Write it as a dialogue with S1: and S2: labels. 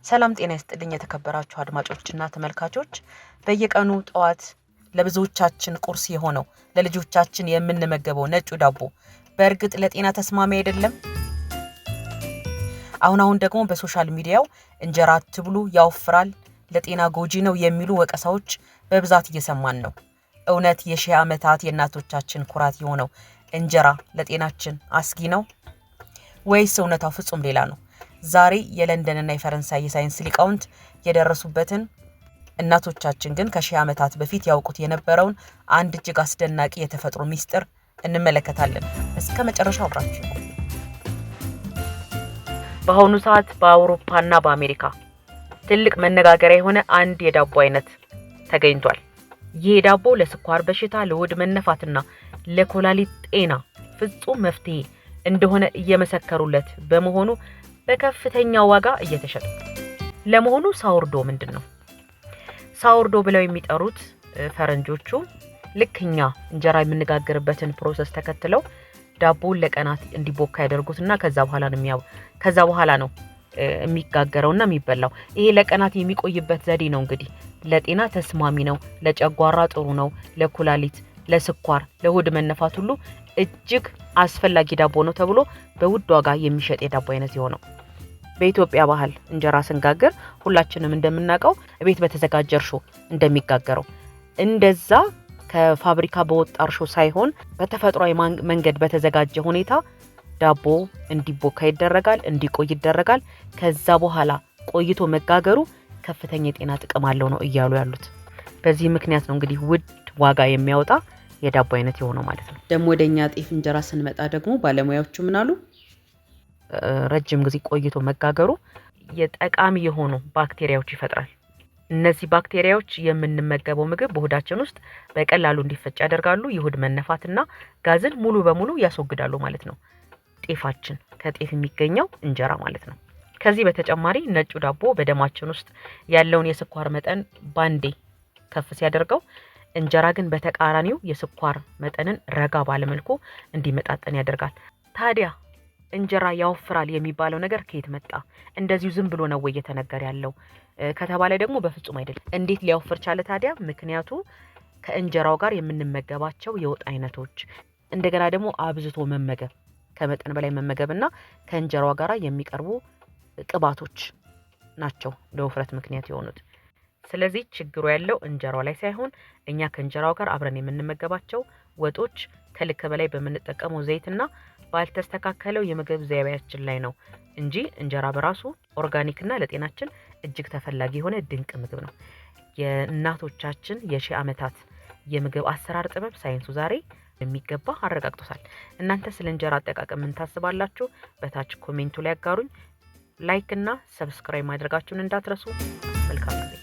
S1: ሰላም ጤና ይስጥልኝ የተከበራችሁ አድማጮችና ተመልካቾች በየቀኑ ጠዋት ለብዙዎቻችን ቁርስ የሆነው ለልጆቻችን የምንመገበው ነጩ ዳቦ በእርግጥ ለጤና ተስማሚ አይደለም? አሁን ደግሞ በሶሻል ሚዲያው እንጀራ አትብሉ ያወፍራል፣ ለጤና ጎጂ ነው የሚሉ ወቀሳዎች በብዛት እየሰማን ነው። እውነት የሺህ ዓመታት የእናቶቻችን ኩራት የሆነው እንጀራ ለጤናችን አስጊ ነው ወይስ እውነታው ፍጹም ሌላ ነው? ዛሬ የለንደንና የፈረንሳይ የሳይንስ ሊቃውንት የደረሱበትን እናቶቻችን ግን ከሺህ ዓመታት በፊት ያውቁት የነበረውን አንድ እጅግ አስደናቂ የተፈጥሮ ሚስጥር እንመለከታለን። እስከ መጨረሻው አብራችሁ ቆዩ። በአሁኑ ሰዓት በአውሮፓና በአሜሪካ ትልቅ መነጋገሪያ የሆነ አንድ የዳቦ አይነት ተገኝቷል። ይህ ዳቦ ለስኳር በሽታ፣ ለሆድ መነፋትና ለኮላሊት ጤና ፍጹም መፍትሄ እንደሆነ እየመሰከሩለት በመሆኑ በከፍተኛ ዋጋ እየተሸጠ። ለመሆኑ ሳውርዶ ምንድነው? ሳውርዶ ብለው የሚጠሩት ፈረንጆቹ ልክኛ እንጀራ የምንጋግርበትን ፕሮሰስ ተከትለው ዳቦውን ለቀናት እንዲቦካ ያደርጉትና ከዛ በኋላ ነው የሚጋገረውና የሚበላው። ይሄ ለቀናት የሚቆይበት ዘዴ ነው እንግዲህ ለጤና ተስማሚ ነው፣ ለጨጓራ ጥሩ ነው፣ ለኩላሊት፣ ለስኳር፣ ለሆድ መነፋት ሁሉ እጅግ አስፈላጊ ዳቦ ነው ተብሎ በውድ ዋጋ የሚሸጥ የዳቦ አይነት የሆነው። በኢትዮጵያ ባህል እንጀራ ስንጋገር ሁላችንም እንደምናውቀው ቤት በተዘጋጀ እርሾ እንደሚጋገረው እንደዛ ከፋብሪካ በወጣ እርሾ ሳይሆን በተፈጥሯዊ መንገድ በተዘጋጀ ሁኔታ ዳቦ እንዲቦካ ይደረጋል፣ እንዲቆይ ይደረጋል። ከዛ በኋላ ቆይቶ መጋገሩ ከፍተኛ የጤና ጥቅም አለው ነው እያሉ ያሉት። በዚህ ምክንያት ነው እንግዲህ ውድ ዋጋ የሚያወጣ የዳቦ አይነት የሆነው ማለት ነው። ደግሞ ወደኛ ጤፍ እንጀራ ስንመጣ ደግሞ ባለሙያዎቹ ምን አሉ? ረጅም ጊዜ ቆይቶ መጋገሩ የጠቃሚ የሆኑ ባክቴሪያዎች ይፈጥራል። እነዚህ ባክቴሪያዎች የምንመገበው ምግብ በሆዳችን ውስጥ በቀላሉ እንዲፈጭ ያደርጋሉ። የሆድ መነፋትና ጋዝን ሙሉ በሙሉ ያስወግዳሉ ማለት ነው። ጤፋችን ከጤፍ የሚገኘው እንጀራ ማለት ነው። ከዚህ በተጨማሪ ነጩ ዳቦ በደማችን ውስጥ ያለውን የስኳር መጠን ባንዴ ከፍ ሲያደርገው፣ እንጀራ ግን በተቃራኒው የስኳር መጠንን ረጋ ባለመልኩ እንዲመጣጠን ያደርጋል። ታዲያ እንጀራ ያወፍራል የሚባለው ነገር ከየት መጣ? እንደዚሁ ዝም ብሎ ነው ወይ እየተነገረ ያለው ከተባለ ደግሞ በፍጹም አይደለም። እንዴት ሊያወፍር ቻለ ታዲያ? ምክንያቱ ከእንጀራው ጋር የምንመገባቸው የወጥ አይነቶች፣ እንደገና ደግሞ አብዝቶ መመገብ፣ ከመጠን በላይ መመገብና ከእንጀራው ጋር የሚቀርቡ ቅባቶች ናቸው ለውፍረት ምክንያት የሆኑት። ስለዚህ ችግሩ ያለው እንጀራው ላይ ሳይሆን እኛ ከእንጀራው ጋር አብረን የምንመገባቸው ወጦች፣ ከልክ በላይ በምንጠቀመው ዘይትና ባልተስተካከለው የምግብ ዘይቤያችን ላይ ነው እንጂ እንጀራ በራሱ ኦርጋኒክና ለጤናችን እጅግ ተፈላጊ የሆነ ድንቅ ምግብ ነው። የእናቶቻችን የሺህ ዓመታት የምግብ አሰራር ጥበብ ሳይንሱ ዛሬ የሚገባ አረጋግጦታል። እናንተ ስለ እንጀራ አጠቃቀም ምን ታስባላችሁ? በታች ኮሜንቱ ላይ አጋሩኝ። ላይክ እና ሰብስክራይብ ማድረጋችሁን እንዳትረሱ። መልካም ጊዜ